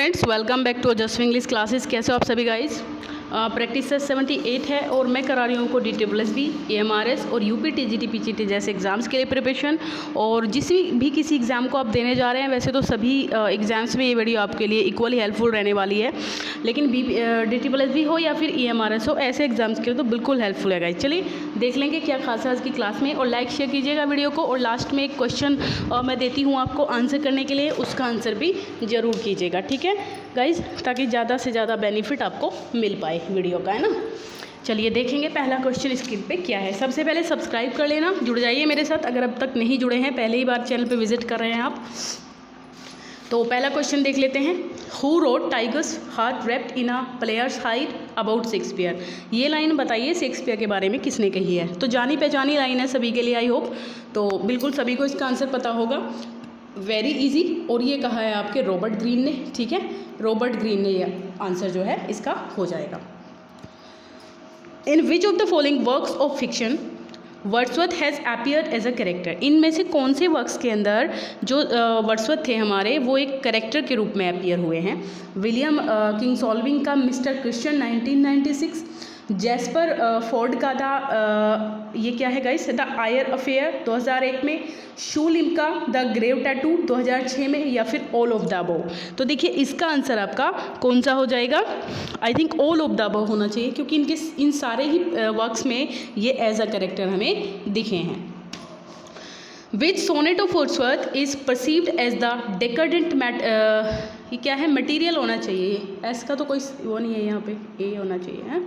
Friends, welcome back to just English classes. कैसे हो आप सभी गाइज? प्रैक्टिस 78 है और मैं करा रही हूँ उनको DSSB, AMRS और UP TGT PGT जैसे एग्ज़ाम्स के लिए प्रिपरेशन। और भी किसी एग्ज़ाम को आप देने जा रहे हैं, वैसे तो सभी एग्ज़ाम्स में ये वीडियो आपके लिए इक्वली हेल्पफुल रहने वाली है, लेकिन DSSB हो या फिर EMRS हो, ऐसे एग्ज़ाम्स के लिए तो बिल्कुल हेल्पफुल है गाइज। चलिए देख लेंगे क्या खास है आज की क्लास में, और लाइक शेयर कीजिएगा वीडियो को। और लास्ट में एक क्वेश्चन मैं देती हूँ आपको आंसर करने के लिए, उसका आंसर भी ज़रूर कीजिएगा, ठीक है गाइज, ताकि ज़्यादा से ज़्यादा बेनिफिट आपको मिल पाए वीडियो का, है ना। चलिए देखेंगे पहला क्वेश्चन स्क्रीन पे क्या है। सबसे पहले सब्सक्राइब कर लेना, जुड़ जाइए मेरे साथ अगर अब तक नहीं जुड़े हैं, पहले ही बार चैनल पे विजिट कर रहे हैं आप। तो पहला क्वेश्चन देख लेते हैं। Who wrote tigers heart wrapped in a players height about Shakespeare. ये लाइन बताइए शेक्सपियर के बारे में किसने कही है। तो जानी पहचानी लाइन है सभी के लिए, आई होप तो बिल्कुल सभी को इसका आंसर पता होगा। वेरी इजी, और ये कहा है आपके रॉबर्ट ग्रीन ने, ठीक है, रॉबर्ट ग्रीन ने ये आंसर जो है इसका हो जाएगा। In which of the following works of fiction Wordsworth has appeared as a character. इनमें से कौन से वर्क्स के अंदर जो वर्ड्सवर्थ थे हमारे, वो एक कैरेक्टर के रूप में अपीयर हुए हैं। विलियम किंगसॉल्विंग का मिस्टर क्रिश्चियन 1996, जैस्पर फोर्ड का ये क्या है गाइस, द आयर अफेयर 2001 में, शू लिम का द ग्रेव टैटू 2006 में, या फिर ऑल ऑफ द अबव। तो देखिए इसका आंसर आपका कौन सा हो जाएगा। I think all of the above होना चाहिए, क्योंकि इन सारे ही वर्क्स में ये एज अ कैरेक्टर हमें दिखे हैं। Which sonnet of Wordsworth is perceived as the decadent ये क्या है, मटीरियल होना चाहिए। एस का तो कोई वो नहीं है यहाँ पे, ए होना चाहिए, है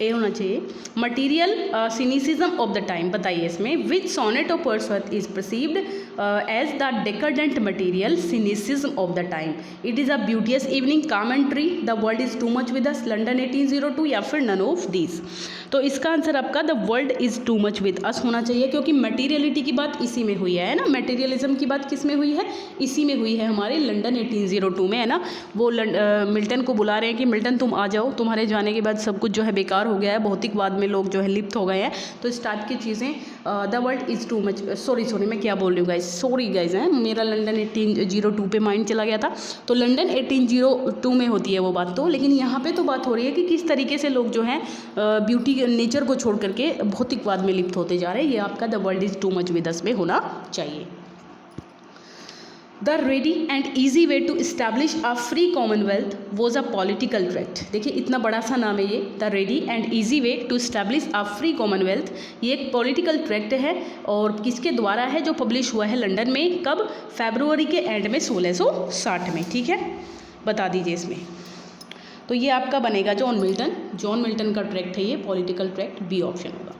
ए होना चाहिए। Material cynicism of the time बताइए इसमें। Which sonnet of Wordsworth is perceived as the decadent material cynicism of the time. It is a beauteous evening, calm and free, the world is too much with us, London 1802, या फिर none of these. तो इसका answer आपका the world is too much with अस होना चाहिए, क्योंकि materiality की बात इसी में हुई है ना। मटीरियलिज्म की बात किस में हुई है, इसी में हुई है हमारे लंदन 1802 में, है ना। वो मिल्टन को बुला रहे हैं कि मिल्टन तुम आ जाओ, तुम्हारे जाने के बाद सब कुछ जो है बेकार हो गया है, भौतिकवाद में लोग जो है लिप्त हो गए हैं, तो इस टाइप की चीज़ें। The world is too much, sorry मैं क्या बोल रही हूँ गाइज, सॉरी गाइज, हैं मेरा लंदन 1802 पे माइंड चला गया था। तो लंदन 1802 में होती है वो बात तो, लेकिन यहाँ पे तो बात हो रही है कि किस तरीके से लोग जो हैं ब्यूटी नेचर को छोड़ करके भौतिकवाद में लिप्त होते जा रहे हैं। ये आपका the world is too much with us में होना चाहिए। The ready and easy way to establish a free commonwealth was a political tract. देखिए इतना बड़ा सा नाम है ये, the ready and easy way to establish a free commonwealth. ये एक पॉलिटिकल ट्रैक्ट है, और किसके द्वारा है, जो पब्लिश हुआ है लंदन में, कब, फरवरी के एंड में 1660 में, ठीक है, बता दीजिए इसमें। तो ये आपका बनेगा जॉन मिल्टन का ट्रैक्ट है ये, पॉलिटिकल ट्रैक्ट, बी ऑप्शन होगा।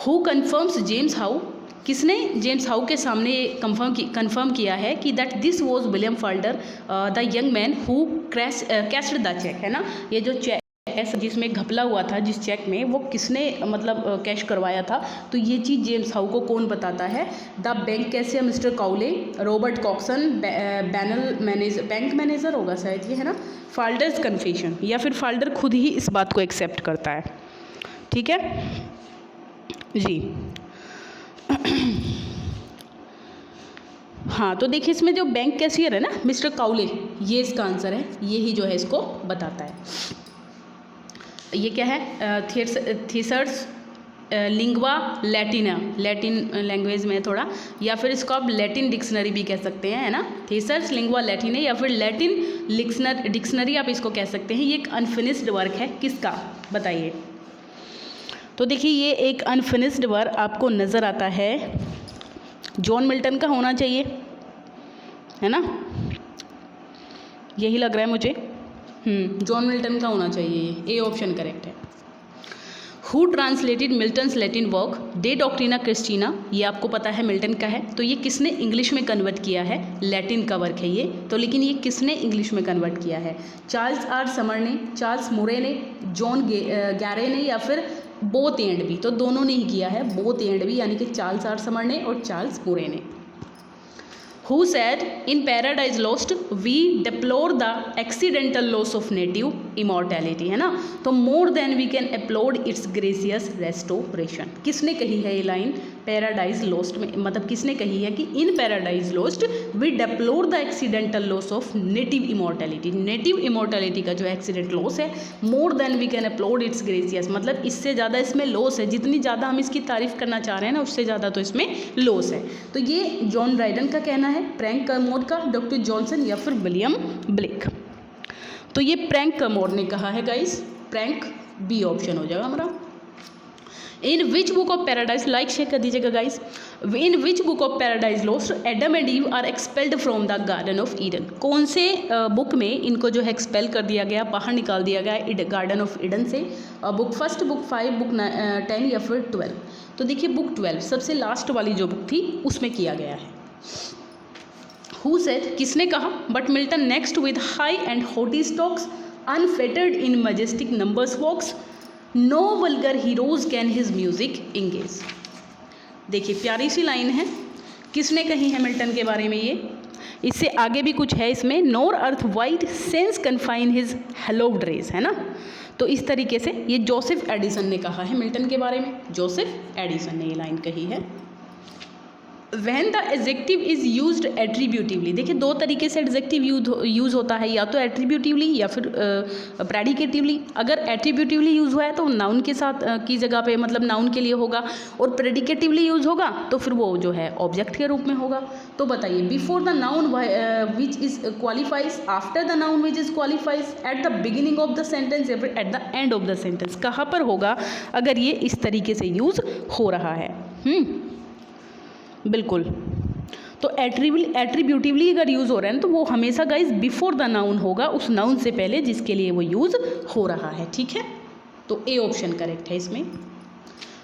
Who confirms James How. किसने जेम्स हाउ के सामने कंफर्म किया है कि that this was William Falder the young man who cashed the cheque, है ना। ये जो चेक जिसमें घपला हुआ था, जिस चेक में, वो किसने मतलब कैश करवाया था, तो ये चीज़ जेम्स हाउ को कौन बताता है। The bank cashier mister Cowley, Robert Coxon, bank manager होगा शायद ये, है ना। फाल्डर्स कन्फेशन, या फिर फाल्डर खुद ही इस बात को एक्सेप्ट करता है, ठीक है जी। हाँ, तो देखिए इसमें जो बैंक कैशियर है ना मिस्टर काउले, ये इसका आंसर है, ये ही जो है इसको बताता है। ये क्या है, थीसर्स लिंग्वा लैटिना, लैटिन लैंग्वेज में थोड़ा, या फिर इसको आप लैटिन डिक्शनरी भी कह सकते हैं, है ना। थीसर्स लिंग्वा लैटिना या फिर लैटिन डिक्शनरी आप इसको कह सकते हैं। ये एक अनफिनिश्ड वर्क है, किसका बताइए। तो देखिए ये एक अनफिनिश्ड वर्क आपको नज़र आता है, जॉन मिल्टन का होना चाहिए, है ना, यही लग रहा है मुझे। जॉन मिल्टन का होना चाहिए, ए ऑप्शन करेक्ट है। Who translated Milton's Latin work De Doctrina Christiana, ये आपको पता है मिल्टन का है, तो ये किसने इंग्लिश में कन्वर्ट किया है, लैटिन का वर्क है ये तो, लेकिन ये किसने इंग्लिश में कन्वर्ट किया है, चार्ल्स आर समर ने, चार्ल्स मुरे ने, जॉन गैरे ने, या फिर बोथ एंड भी। तो दोनों ने ही किया है, बोथ एंड भी, यानी कि चार्ल्स आर समर ने और चार्ल्स मुरे ने। Who said in Paradise Lost we deplore the accidental loss of native immortality, है ना। तो more than we can applaud its gracious restoration, किसने कही है ये लाइन, पैराडाइज लॉस्ट में, मतलब किसने कही है कि in Paradise Lost we deplore the accidental loss of native immortality. Native immortality का जो एक्सीडेंट लॉस है, more than we can applaud its gracious, मतलब इससे ज़्यादा इसमें लॉस है, जितनी ज़्यादा हम इसकी तारीफ करना चाह रहे हैं ना उससे ज़्यादा तो इसमें लॉस है। तो ये जॉन ड्राइडन का कहना है, फ्रैंक कर्मोर का, डॉक्टर जॉनसन या फिर विलियम ब्लेक। तो ये फ्रैंक कर्मोर ने कहा है गाइस, फ्रैंक बी ऑप्शन हो जाएगा हमारा। In which book of Paradise, like share कर दीजिएगा guys, in which book of Paradise Lost Adam and Eve are expelled from the Garden of Eden, कौन से बुक में इनको जो है एक्सपेल कर दिया गया, बाहर निकाल दिया गया गार्डन ऑफ ईडन से? बुक फर्स्ट, बुक 5, बुक 10 या फिर 12? तो देखिए बुक 12 सबसे लास्ट वाली जो बुक थी उसमें किया गया है। हु सेड, किसने कहा, but Milton next with high and haughty stalks unfettered in majestic numbers walks, no vulgar heroes can his music engage. देखिए प्यारी सी लाइन है, किसने कही है मिल्टन के बारे में ये? इससे आगे भी कुछ है इसमें, nor earth wide sense confine his hallowed rays, है ना। तो इस तरीके से ये जोसेफ एडिसन ने कहा है मिल्टन के बारे में, जोसेफ एडिसन ने ये लाइन कही है। When the adjective is used attributively, देखिए दो तरीके से एडजेक्टिव यूज़ होता है, या तो एट्रीब्यूटिवली या फिर प्रेडिकेटिवली। अगर एट्रीब्यूटिवली यूज़ हुआ है तो नाउन के साथ की जगह पे, मतलब नाउन के लिए होगा, और प्रेडिकेटिवली यूज़ होगा तो फिर वो जो है ऑब्जेक्ट के रूप में होगा। तो बताइए, before the noun which is qualifies, after the noun which is qualifies, eight the beginning of the sentence या फिर at the end of the sentence, कहाँ पर होगा अगर ये इस तरीके से यूज़ हो रहा है? बिल्कुल, तो एट्रीब्यूटिवली अगर यूज़ हो रहा है ना तो वो हमेशा गाइज बिफोर द नाउन होगा, उस नाउन से पहले जिसके लिए वो यूज़ हो रहा है, ठीक है। तो ए ऑप्शन करेक्ट है इसमें।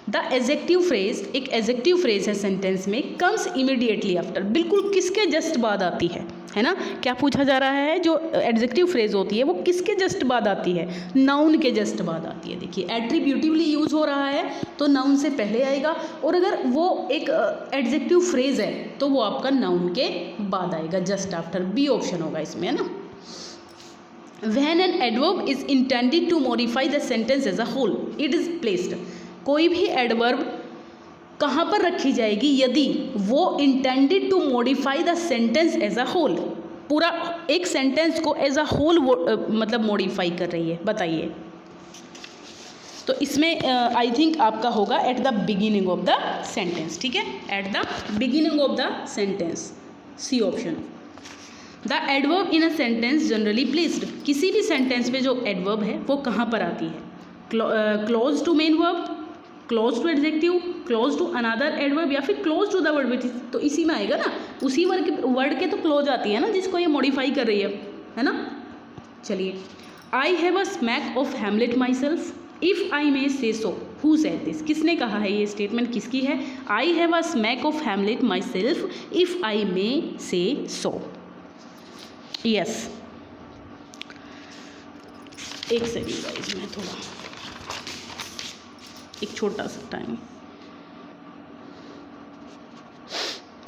द एडजेक्टिव फ्रेज, एक एडजेक्टिव फ्रेज है सेंटेंस में, कम्स इमीडिएटली आफ्टर, बिल्कुल किसके जस्ट बाद आती है ना। क्या पूछा जा रहा है, जो एडजेक्टिव फ्रेज होती है वो किसके जस्ट बाद आती है? नाउन के जस्ट बाद आती है। देखिए एट्रीब्यूटिवली यूज़ हो रहा है तो नाउन से पहले आएगा, और अगर वो एक एडजेक्टिव फ्रेज है तो वो आपका नाउन के बाद आएगा, जस्ट आफ्टर। बी ऑप्शन होगा इसमें, है ना। When an adverb is intended to modify the sentence as a whole, it is placed, कोई भी एडवर्ब कहाँ पर रखी जाएगी यदि वो intended to modify the sentence as a whole, पूरा एक सेंटेंस को एज अ होल मतलब मॉडिफाई कर रही है, बताइए। तो इसमें आई थिंक आपका होगा at the beginning of the sentence, ठीक है, at the beginning of the sentence, C option. The adverb in a sentence generally placed, किसी भी सेंटेंस में जो एडवर्ब है वो कहाँ पर आती है? Close to main verb, close to adjective, close to another adverb, या फिर close to the word which is, तो इसी में आएगा ना, उसी वर्ड के तो क्लोज आती है ना जिसको ये मॉडिफाई कर रही है ना। चलिए, I have a smack of Hamlet myself if I may say so, who said this, किसने कहा है? ये स्टेटमेंट किसकी है? I have a smack of Hamlet myself if I may say so. Yes, एक second guys, मैं थोड़ा एक छोटा सा टाइम,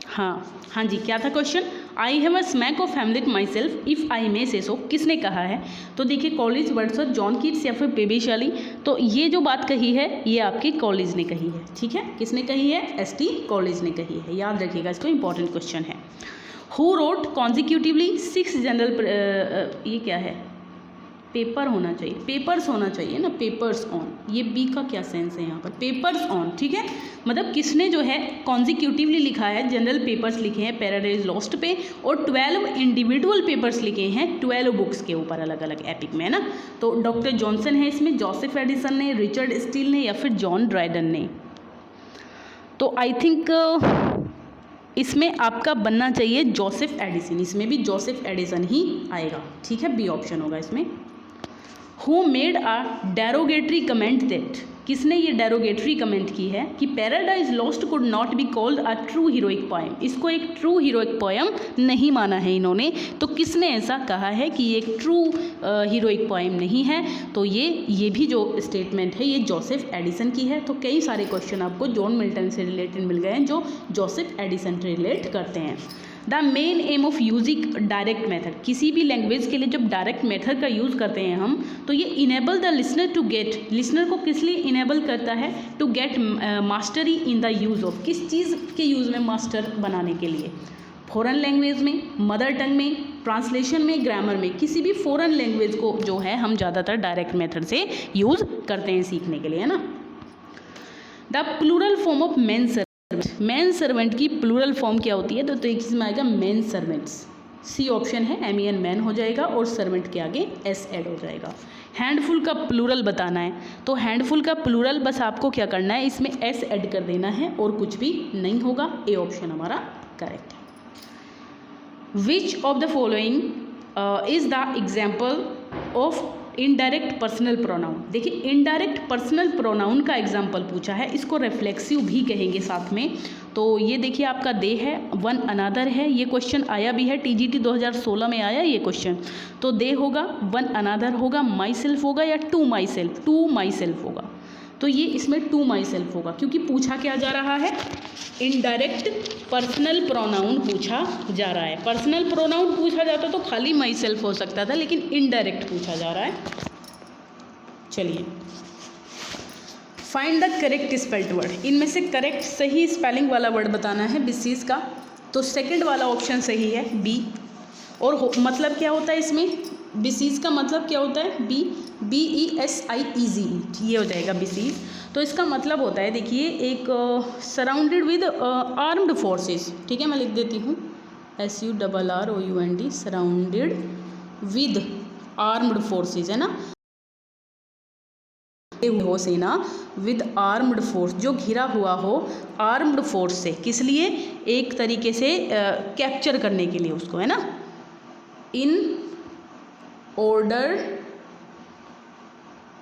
हाँ जी, क्या था question? I have a smack of Hamlet myself if I may say so, किसने कहा है? तो देखिए कॉलेज, वर्ड्सवर्थ, जॉन कीट्स या फिर बेबी शेली। तो ये जो बात कही है ये आपकी कॉलेज ने कही है, ठीक है। किसने कही है? एस.टी. कॉलेज ने कही है, याद रखिएगा इसको, इंपॉर्टेंट क्वेश्चन है। हु रोट कॉन्जिक्यूटिवली 6 जनरल, ये क्या है? पेपर होना चाहिए, पेपर्स होना चाहिए ना, पेपर्स ऑन, ये बी का क्या सेंस है यहाँ पर? पेपर्स ऑन, ठीक है, मतलब किसने जो है कॉन्जिक्यूटिवली लिखा है, जनरल पेपर्स लिखे हैं पैराडाइज लॉस्ट पे, और 12 इंडिविजुअल पेपर्स लिखे हैं 12 बुक्स के ऊपर अलग अलग एपिक में, है ना। तो डॉक्टर जॉनसन है इसमें, जोसेफ एडिसन ने, रिचर्ड स्टील ने, या फिर जॉन ड्राइडन ने। तो आई थिंक इसमें आपका बनना चाहिए जोसेफ एडिसन, इसमें भी जोसेफ एडिसन ही आएगा, ठीक है, बी ऑप्शन होगा इसमें। Who made a derogatory comment that, किसने ये डेरोगेटरी कमेंट की है कि paradise lost could not be called a true heroic poem, इसको एक ट्रू हीरोइक पोएम नहीं माना है इन्होंने। तो किसने ऐसा कहा है कि ये एक ट्रू हीरोइक पोएम नहीं है? तो ये भी जो स्टेटमेंट है ये जोसेफ एडिसन की है। तो कई सारे क्वेश्चन आपको जॉन मिल्टन से रिलेटेड मिल गए हैं जो जोसेफ एडिसन से रिलेट करते हैं। The main M of using direct method, किसी भी लैंग्वेज के लिए जब डायरेक्ट मेथड का यूज़ करते हैं हम, तो ये enable the listener to get, listener को किस लिए इनेबल करता है, to get mastery in the use of, किस चीज़ के यूज़ में मास्टर बनाने के लिए, फॉरेन लैंग्वेज में, मदर टंग में, ट्रांसलेशन में, ग्रामर में, किसी भी फॉरेन लैंग्वेज को जो है हम ज़्यादातर डायरेक्ट मेथड से यूज़ करते हैं सीखने के लिए, है ना। The plural form of man servant, man servant की प्लूरल फॉर्म क्या होती है, तो एक चीज़ में आएगा मैन सर्वेंट्स, सी ऑप्शन है, MEN मैन हो जाएगा और सर्वेंट के आगे S ऐड हो जाएगा। हैंडफुल का प्लूरल बताना है, तो हैंडफुल का प्लूरल बस आपको क्या करना है, इसमें S ऐड कर देना है और कुछ भी नहीं होगा, ए ऑप्शन हमारा करेक्ट है। विच of the following is the example of indirect personal pronoun, देखिए इनडायरेक्ट पर्सनल प्रोनाउन का एग्जाम्पल पूछा है, इसको रिफ्लेक्सिव भी कहेंगे साथ में। तो ये देखिए आपका दे है, वन अनादर है, ये क्वेश्चन आया भी है, TGT 2016 में आया ये क्वेश्चन, तो दे होगा, वन अनादर होगा, माई सेल्फ होगा या टू माई सेल्फ होगा, तो ये इसमें टू माई सेल्फ होगा, क्योंकि पूछा क्या जा रहा है, इनडायरेक्ट पर्सनल प्रोनाउन पूछा जा रहा है। पर्सनल प्रोनाउन पूछा जाता तो खाली माई सेल्फ हो सकता था, लेकिन इनडायरेक्ट पूछा जा रहा है। चलिए, find the correct spelled word, इनमें से करेक्ट सही स्पेलिंग वाला वर्ड बताना है बिसीज का, तो सेकंड वाला ऑप्शन सही है, बी। और मतलब क्या होता है इसमें, बिसीज का मतलब क्या होता है, BESIEZ, ये हो जाएगा बिसीज। तो इसका मतलब होता है, देखिए एक सराउंडेड विद आर्म्ड फोर्सेस, ठीक है, मैं लिख देती हूँ SURROUND, surrounded with armed forces, है ना, हो सेना विद आर्म्ड फोर्स, जो घिरा हुआ हो आर्म्ड फोर्स से, किस लिए, एक तरीके से कैप्चर करने के लिए उसको, है ना, इन ऑर्डर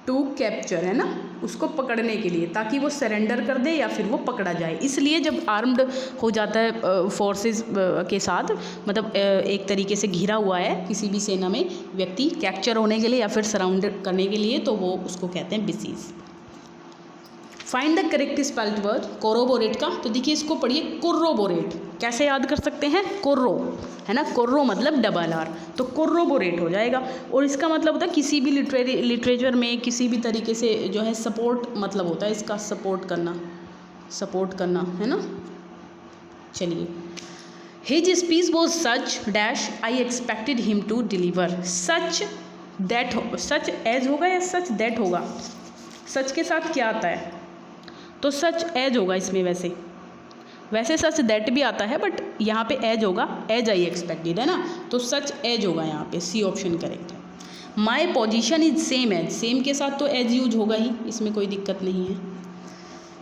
टू कैप्चर, है ना, उसको पकड़ने के लिए, ताकि वो सरेंडर कर दे या फिर वो पकड़ा जाए। इसलिए जब आर्म्ड हो जाता है फोर्सेस के साथ, मतलब एक तरीके से घिरा हुआ है किसी भी सेना में व्यक्ति, कैप्चर होने के लिए या फिर सराउंड करने के लिए, तो वो उसको कहते हैं बिसीज। Find the correct spelled word corroborate का, तो देखिए इसको पढ़िए, कोरोबोरेट, कैसे याद कर सकते हैं, कोर्रो, है ना, कोर्रो मतलब डबल आर, तो कोरोबोरेट हो जाएगा। और इसका मतलब होता है किसी भी लिटरेचर में किसी भी तरीके से जो है सपोर्ट मतलब होता है इसका, सपोर्ट करना, है ना। चलिए, his speech was such dash I expected him to deliver, such as होगा या सच दैट होगा, सच के साथ क्या आता है, तो सच एज होगा इसमें, वैसे सच दैट भी आता है, बट यहाँ पे एज होगा, एज आई एक्सपेक्टेड, है ना, तो सच एज होगा यहाँ पे, सी ऑप्शन करेक्ट है। My position is same as, same के साथ तो एज यूज होगा ही, इसमें कोई दिक्कत नहीं है।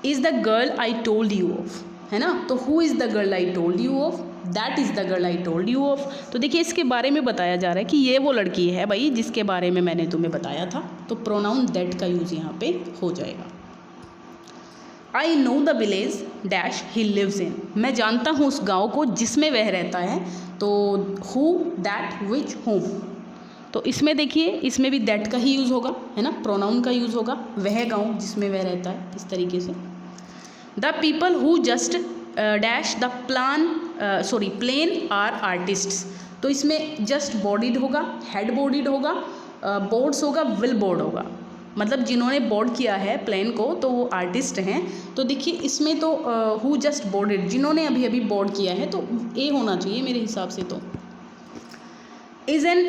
Is the girl I told you of, है ना, तो who is the girl I told you of, that is the girl I told you of. तो देखिए इसके बारे में बताया जा रहा है कि ये वो लड़की है भाई जिसके बारे में मैंने तुम्हें बताया था, तो प्रोनाउन दैट का यूज़ यहाँ पे हो जाएगा। I know the village dash he lives in, मैं जानता हूँ उस गाँव को जिसमें वह रहता है, तो हु, दैट, विच, होम, तो इसमें देखिए इसमें भी दैट का ही यूज़ होगा, है ना, प्रोनाउन का यूज़ होगा, वह गाँव जिसमें वह रहता है, इस तरीके से। The people who just dash the plane are artists, तो इसमें जस्ट बॉडीड होगा, हेड बॉडीड होगा, बोर्ड्स होगा, विल बोर्ड होगा, मतलब जिन्होंने बोर्ड किया है प्लेन को तो वो आर्टिस्ट हैं। तो देखिए इसमें तो हु जस्ट बोर्डेड, जिन्होंने अभी अभी बोर्ड किया है, तो ए होना चाहिए मेरे हिसाब से। तो इज़ एन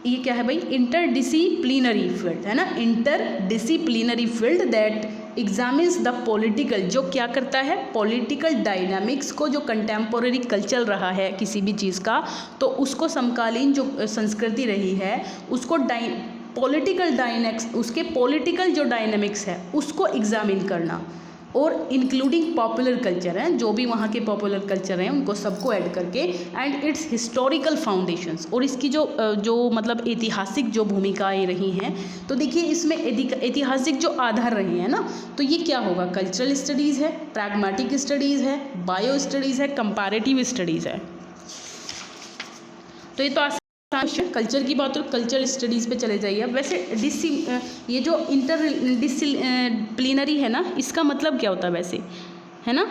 ये क्या है भाई, इंटरडिसिप्लिनरी फील्ड, है ना, interdisciplinary field that examines the political, जो क्या करता है, पॉलिटिकल डायनामिक्स को, जो कंटेम्पोररी कल्चर रहा है किसी भी चीज़ का, तो उसको समकालीन जो संस्कृति रही है उसको उसके पॉलिटिकल जो डायनामिक्स है उसको एग्जामिन करना, और इंक्लूडिंग पॉपुलर कल्चर है, जो भी वहाँ के पॉपुलर कल्चर हैं उनको सबको ऐड करके, एंड इट्स हिस्टोरिकल फाउंडेशंस, और इसकी जो मतलब ऐतिहासिक जो भूमिकाएं रही हैं, तो देखिए इसमें ऐतिहासिक जो आधार रहे हैं ना, तो ये क्या होगा, कल्चरल स्टडीज़ है, प्रैग्मेटिक स्टडीज़ है, बायो स्टडीज़ है, कंपैरेटिव स्टडीज़ है। तो ये तो कल्चर की बात हो, कल्चर स्टडीज़ पे चले जाइए। अब वैसे ये जो इंटरडिसिप्लिनरी है ना, इसका मतलब क्या होता है वैसे, है ना,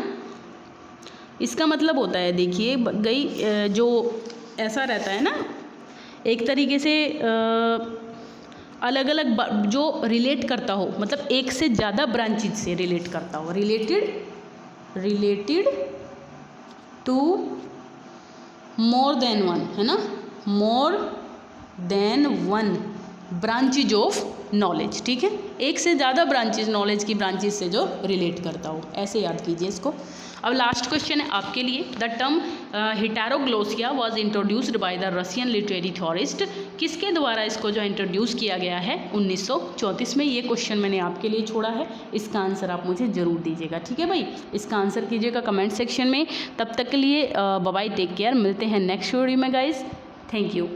इसका मतलब होता है, देखिए गई जो ऐसा रहता है ना, एक तरीके से अलग अलग जो रिलेट करता हो, मतलब एक से ज़्यादा ब्रांचेज से रिलेट करता हो, related to more than one, है ना, more than one branches of knowledge, ठीक है, एक से ज़्यादा ब्रांचेज, नॉलेज की ब्रांचेज से जो रिलेट करता हो, ऐसे याद कीजिए इसको। अब लास्ट क्वेश्चन है आपके लिए, the term heteroglossia was introduced by the Russian literary theorist, किसके द्वारा इसको जो इंट्रोड्यूस किया गया है 1934 में। ये क्वेश्चन मैंने आपके लिए छोड़ा है, इसका आंसर आप मुझे ज़रूर दीजिएगा, ठीक है भाई, इसका आंसर कीजिएगा कमेंट सेक्शन में। तब तक के लिए बाय बाय, टेक केयर, मिलते हैं नेक्स्ट वीडियो में गाइज, थैंक यू।